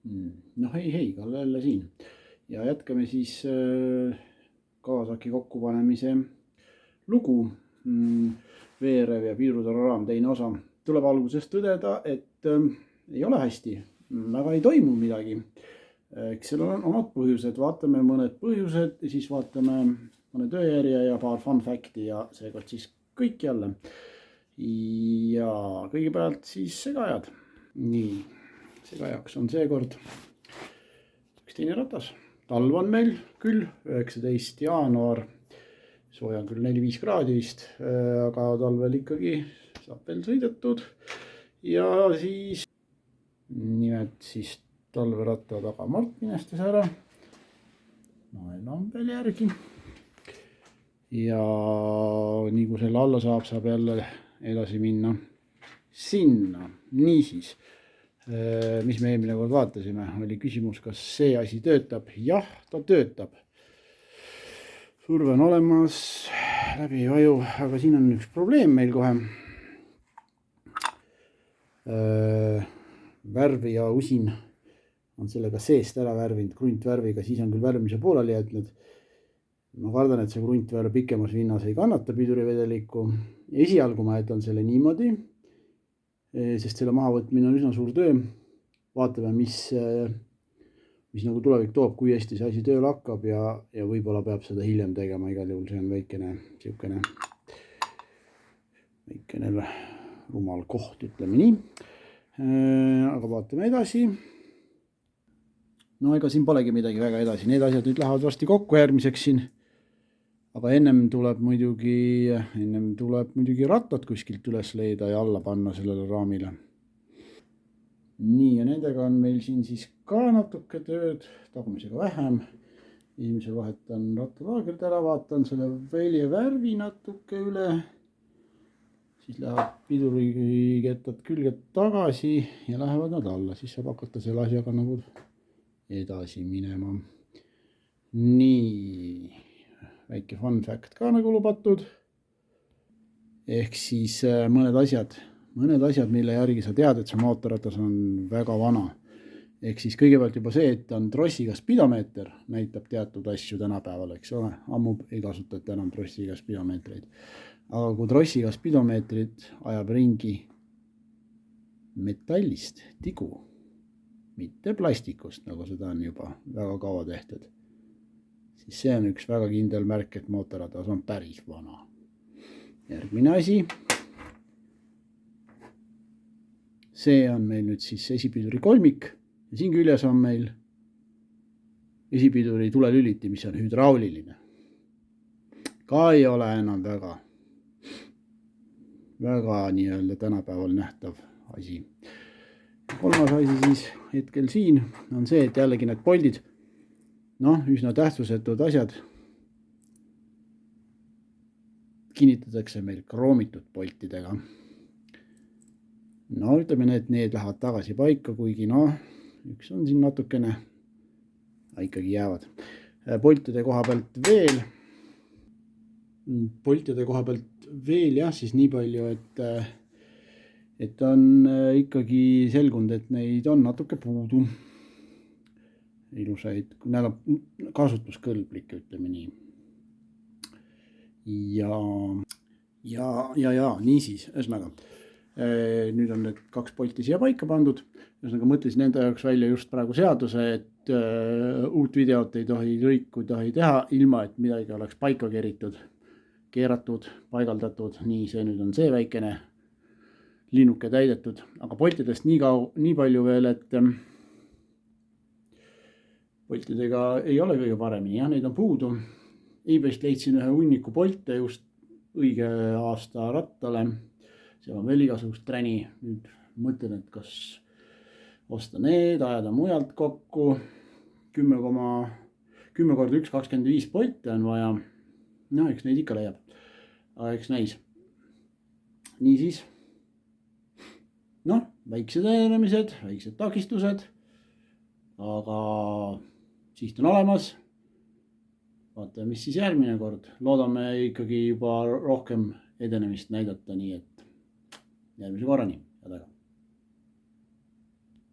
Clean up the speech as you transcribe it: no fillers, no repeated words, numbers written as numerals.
No hei, Kalle jälle siin ja jätkame siis Kawasaki kokkupanemise lugu. Veerev ja piirutoleraam teine osa. Tuleb alguses tõdeda, et ei ole hästi, väga ei toimu midagi. Eks seal on omad põhjused, vaatame mõned põhjused ja siis vaatame mõne tööjärje ja paar fun fact'i ja seekord siis kõik jälle. Ja kõigepealt siis segajad. Nii, segajaks on seekord üks teine ratas. Talv on meil küll, 19. jaanuar. Sooja on küll 4-5 kraadi vist, aga talvel ikkagi saab veel sõidetud. Ja siis nimelt siis talveratta taga Mart minestas ära. Nael on veel järgi. Ja nii kui selle alla saab jälle edasi minna sinna. Niisiis, mis me eelmine kord vaatasime, oli küsimus, kas see asi töötab. Jah, ta töötab. Surve on olemas, läbi ei vaju, aga siin on üks probleem meil kohe. Värvi ja usin on sellega seest ära värvinud kruntvärviga, siis on küll värvimise pooleli jätnud. Ma kardan, et see kruntvärv pikemas vinnas ei kannata pidurivedelikku. Esialgu ma jätan selle niimoodi, sest selle mahavõtmine on üsna suur töö. Vaatame, mis nagu tulevik toob, kui hästi see asi tööle hakkab ja võib-olla peab seda hiljem tegema. Igal juhul see on väikene rumal koht, ütleme nii. Aga vaatame edasi. No ega siin polegi midagi väga edasi. Need asjad nüüd lähevad varsti kokku järgmiseks siin. Aga ennem tuleb muidugi rattad kuskilt üles leida ja alla panna sellele raamile. Nii, ja nendega on meil siin siis ka natuke tööd, tagumisega vähem. Esimesel vahetan rattalaagrid ära, vaatan selle välje värvi natuke üle. Siis lähevad pidurikettad külged tagasi ja lähevad nad alla. Siis saab hakata selle asjaga nagu edasi minema. Nii, väike fun fact ka nagu lubatud. Ehk siis mõned asjad, mille järgi sa tead, et see mootorratas on väga vana. Ehk siis kõigepealt juba see, et on trossiga spidomeeter, näitab teatud asju tänapäeval, eks ole. Ammu ei kasutata enam trossiga spidomeetreid. Aga kui trossiga spidomeetrid ajab ringi metallist tigu, mitte plastikust, nagu seda on juba väga kaua tehtud, siis see on üks väga kindel märk, et mootorratas on päris vana. Järgmine asi. See on meil nüüd siis esipiduri kolmik ja siin küljes on meil esipiduri tulelüliti, mis on hüdrauliline. Ka ei ole enam väga nii-öelda tänapäeval nähtav asi. Kolmas asi siis hetkel siin on see, et jällegi need poldid, üsna tähtsusetud asjad, kinnitatakse meil kroomitud poltidega. Ütleme, et need lähevad tagasi paika, kuigi üks on siin natukene, ikkagi jäävad. Poltide koha pealt veel jah, siis nii palju, et on ikkagi selgunud, et neid on natuke puudu. Ilusaid, need on kasutuskõlblik, ütleme nii. Ja niisiis, ühesõnaga. Nüüd on need 2 polti siia paika pandud. Ühesõnaga mõtlesin enda jaoks välja just praegu seaduse, et uut videot ei tohi lõiku teha, ilma et midagi oleks paika keeratud, paigaldatud. Nii, see nüüd on see väikene linnuke täidetud. Aga poltidest nii palju veel, et poltidega ei ole kõige paremini. Jah, neid on puudu. eBayst leidsin ühe hunniku polte just õige aasta rattale. Seal on veel igasugust träni. Nüüd mõtlen, et kas osta need, ajada mujalt kokku. 10 korda 1, 25 polte on vaja. Eks neid ikka leiab. Aga eks näis. Niisiis. Väiksed edenemised, väiksed takistused. Aga siht on olemas. Vaatame, mis siis järgmine kord. Loodame ikkagi juba rohkem edenemist näidata, nii et järgmise korrani.